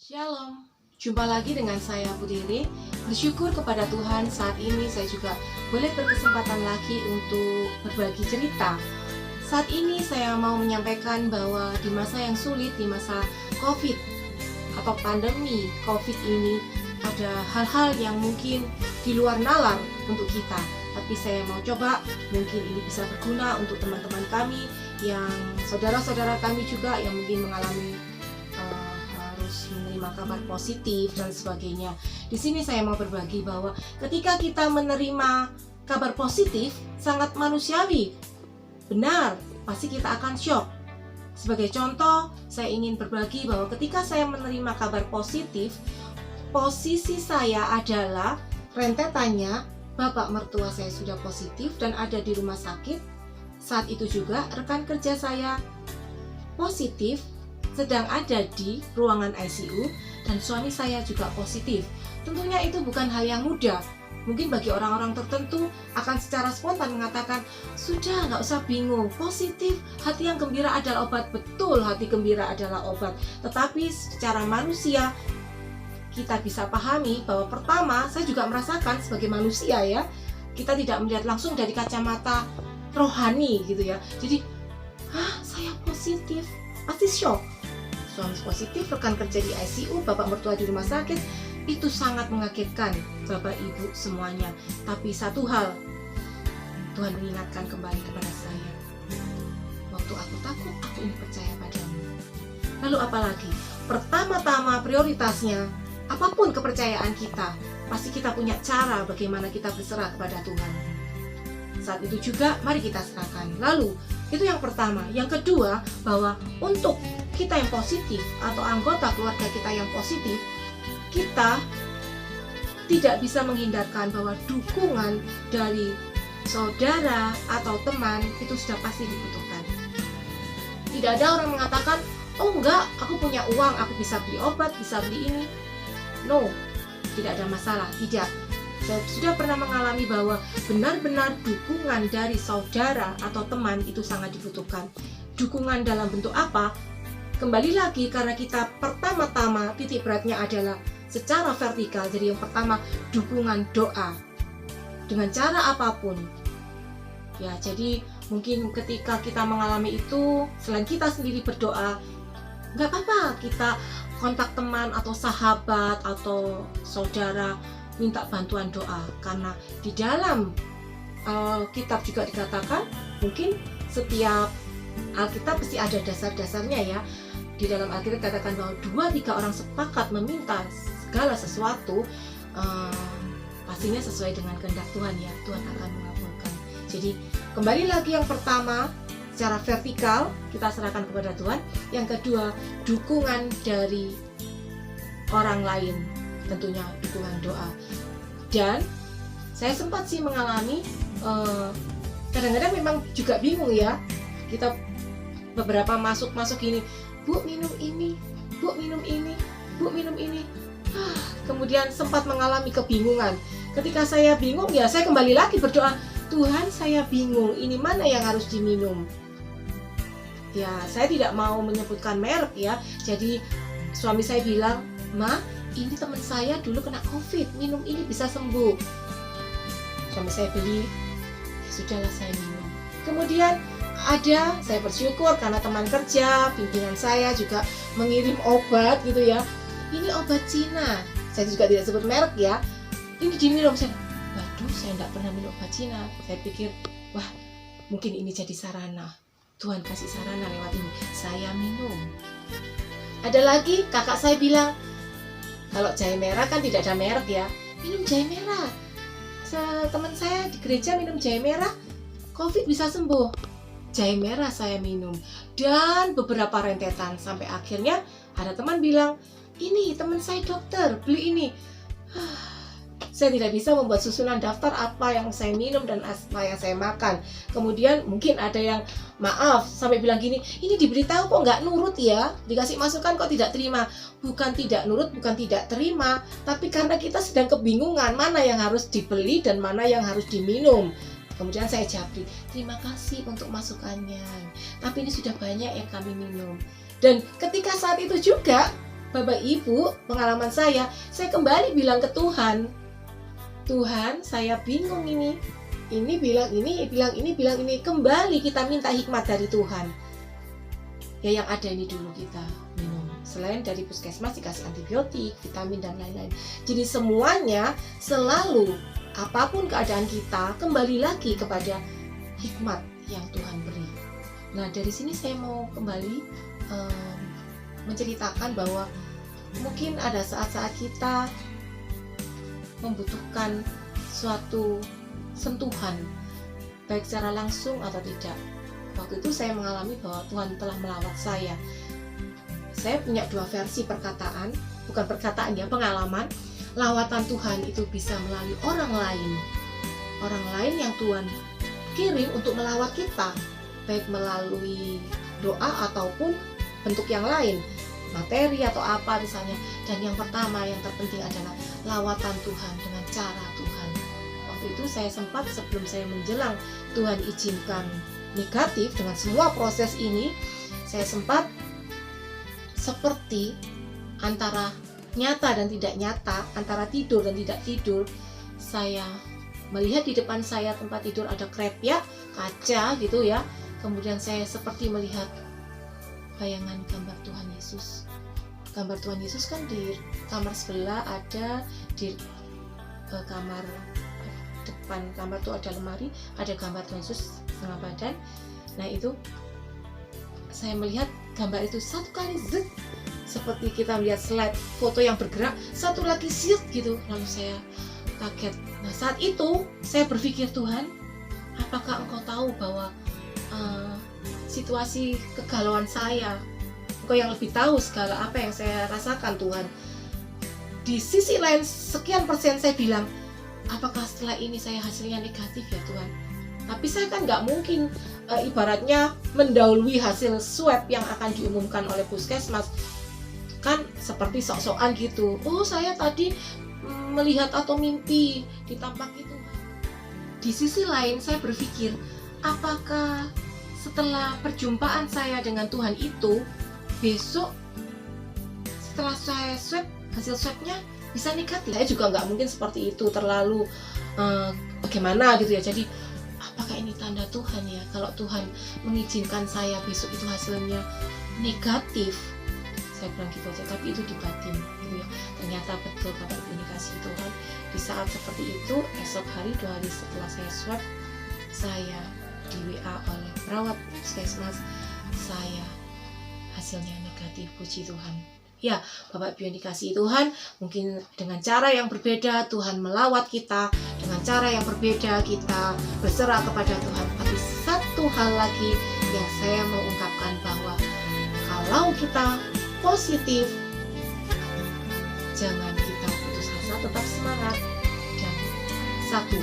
Shalom, jumpa lagi dengan saya Putri. Bersyukur kepada Tuhan saat ini saya juga boleh berkesempatan lagi untuk berbagi cerita. Saat ini saya mau menyampaikan bahwa di masa yang sulit, di masa COVID atau pandemi COVID ini, ada hal-hal yang mungkin di luar nalar untuk kita. Tapi saya mau coba, mungkin ini bisa berguna untuk teman-teman kami, yang saudara-saudara kami juga yang mungkin mengalami harus menerima kabar positif dan sebagainya. Di sini saya mau berbagi bahwa ketika kita menerima kabar positif sangat manusiawi. Benar, pasti kita akan shock. Sebagai contoh, saya ingin berbagi bahwa ketika saya menerima kabar positif, posisi saya adalah rentetannya bapak mertua saya sudah positif dan ada di rumah sakit. Saat itu juga rekan kerja saya positif, sedang ada di ruangan ICU, dan suami saya juga positif. Tentunya itu bukan hal yang mudah. Mungkin bagi orang-orang tertentu akan secara spontan mengatakan, sudah nggak usah bingung, positif, hati yang gembira adalah obat. Betul, hati gembira adalah obat. Tetapi secara manusia, kita bisa pahami bahwa pertama, saya juga merasakan sebagai manusia ya, kita tidak melihat langsung dari kacamata rohani gitu ya. Jadi, saya positif, pasti shock. Suami positif, rekan kerja di ICU, bapak mertua di rumah sakit, itu sangat mengagetkan bapak ibu semuanya. Tapi satu hal, Tuhan mengingatkan kembali kepada saya, waktu aku takut, aku ini percaya padamu. Lalu apalagi? Pertama-tama prioritasnya, apapun kepercayaan kita, pasti kita punya cara bagaimana kita berserah kepada Tuhan. Saat itu juga mari kita serahkan. Lalu itu yang pertama. Yang kedua, bahwa untuk kita yang positif atau anggota keluarga kita yang positif, kita tidak bisa menghindarkan bahwa dukungan dari saudara atau teman itu sudah pasti dibutuhkan. Tidak ada orang mengatakan, oh enggak, aku punya uang, aku bisa beli obat, bisa beli ini. No, tidak ada masalah, tidak. Saya sudah pernah mengalami bahwa benar-benar dukungan dari saudara atau teman itu sangat dibutuhkan. Dukungan dalam bentuk apa? Kembali lagi karena kita pertama-tama titik beratnya adalah secara vertikal. Jadi yang pertama dukungan doa dengan cara apapun. Ya, jadi mungkin ketika kita mengalami itu, selain kita sendiri berdoa, nggak apa-apa kita kontak teman atau sahabat atau saudara, minta bantuan doa, karena di dalam Alkitab juga dikatakan, mungkin setiap Alkitab pasti ada dasar-dasarnya ya. Di dalam Alkitab dikatakan bahwa 2-3 orang sepakat meminta segala sesuatu, pastinya sesuai dengan kehendak Tuhan ya, Tuhan akan mengabulkan. Jadi kembali lagi yang pertama, secara vertikal kita serahkan kepada Tuhan. Yang kedua, dukungan dari orang lain, tentunya dukungan doa. Dan saya sempat sih mengalami kadang-kadang memang juga bingung ya, kita beberapa masuk ini, bu minum ini, bu minum ini, bu minum ini. Kemudian sempat mengalami kebingungan. Ketika saya bingung ya saya kembali lagi berdoa, Tuhan saya bingung, ini mana yang harus diminum. Ya, saya tidak mau menyebutkan merek ya. Jadi suami saya bilang, Ma, ini teman saya dulu kena COVID, minum ini bisa sembuh. Suami saya beli, ya sudahlah saya minum. Kemudian ada, saya bersyukur karena teman kerja, pimpinan saya juga mengirim obat gitu ya. Ini obat Cina, saya juga tidak sebut merek ya. Ini diminum, saya, waduh saya tidak pernah minum obat Cina. Saya pikir, wah mungkin ini jadi sarana. Tuhan kasih sarana lewat ini, saya minum. Ada lagi kakak saya bilang, kalau jahe merah kan tidak ada merek ya, minum jahe merah. Teman saya di gereja minum jahe merah, COVID bisa sembuh. Jahe merah saya minum. Dan beberapa rentetan sampai akhirnya ada teman bilang, ini teman saya dokter, beli ini. Saya tidak bisa membuat susunan daftar apa yang saya minum dan apa yang saya makan. Kemudian mungkin ada yang maaf sampai bilang gini, ini diberitahu kok nggak nurut ya, dikasih masukan kok tidak terima. Bukan tidak nurut, bukan tidak terima, tapi karena kita sedang kebingungan mana yang harus dibeli dan mana yang harus diminum. Kemudian saya japri, terima kasih untuk masukannya, tapi ini sudah banyak yang kami minum. Dan ketika saat itu juga Bapak Ibu, pengalaman saya kembali bilang ke Tuhan, Tuhan, saya bingung ini bilang ini, bilang ini. Kembali kita minta hikmat dari Tuhan. Ya yang ada ini dulu kita minum. Selain dari puskesmas dikasih antibiotik, vitamin dan lain-lain. Jadi semuanya selalu, apapun keadaan kita, kembali lagi kepada hikmat yang Tuhan beri. Nah dari sini saya mau kembali menceritakan bahwa mungkin ada saat-saat kita membutuhkan suatu sentuhan, baik secara langsung atau tidak. Waktu itu saya mengalami bahwa Tuhan telah melawat saya. Saya punya dua versi perkataan, bukan perkataan ya, pengalaman. Lawatan Tuhan itu bisa melalui orang lain yang Tuhan kirim untuk melawat kita, baik melalui doa ataupun bentuk yang lain, materi atau apa misalnya. Dan yang pertama yang terpenting adalah lawatan Tuhan dengan cara Tuhan. Waktu itu saya sempat, sebelum saya menjelang Tuhan izinkan negatif dengan semua proses ini, saya sempat seperti antara nyata dan tidak nyata, antara tidur dan tidak tidur. Saya melihat di depan saya tempat tidur ada krepyak, kaca gitu ya. Kemudian saya seperti melihat bayangan gambar Tuhan Yesus. Gambar Tuhan Yesus kan di kamar sebelah ada, di kamar depan kamar itu ada lemari, ada gambar Tuhan Yesus setengah badan. Nah itu saya melihat gambar itu satu kali zet, seperti kita melihat slide foto yang bergerak, satu lagi siut gitu. Lalu saya kaget. Nah saat itu saya berpikir, Tuhan, apakah Engkau tahu bahwa situasi kegalauan saya, Engkau yang lebih tahu segala apa yang saya rasakan, Tuhan. Di sisi lain sekian persen saya bilang, apakah setelah ini saya hasilnya negatif ya Tuhan? Tapi saya kan nggak mungkin ibaratnya mendahului hasil swab yang akan diumumkan oleh puskesmas. Kan seperti sok-sokan gitu. Oh saya tadi melihat atau mimpi ditampaki Tuhan. Di sisi lain saya berpikir, apakah setelah perjumpaan saya dengan Tuhan itu, besok setelah saya swab, hasil swabnya bisa negatif? Saya juga nggak mungkin seperti itu, terlalu bagaimana gitu ya. Jadi apakah ini tanda Tuhan ya, kalau Tuhan mengizinkan saya besok itu hasilnya negatif? Saya bilang gitu aja, tapi itu di batin gitu ya. Ternyata betul Bapak Ibu dikasih Tuhan, di saat seperti itu esok hari 2 hari setelah saya swab, saya di WA oleh perawat puskesmas, saya hasilnya negatif, puji Tuhan. Ya, Bapak Ibu yang dikasihi Tuhan, mungkin dengan cara yang berbeda Tuhan melawat kita, dengan cara yang berbeda kita berserah kepada Tuhan. Tapi satu hal lagi yang saya mau ungkapkan, bahwa kalau kita positif, jangan kita putus asa, tetap semangat. Dan satu,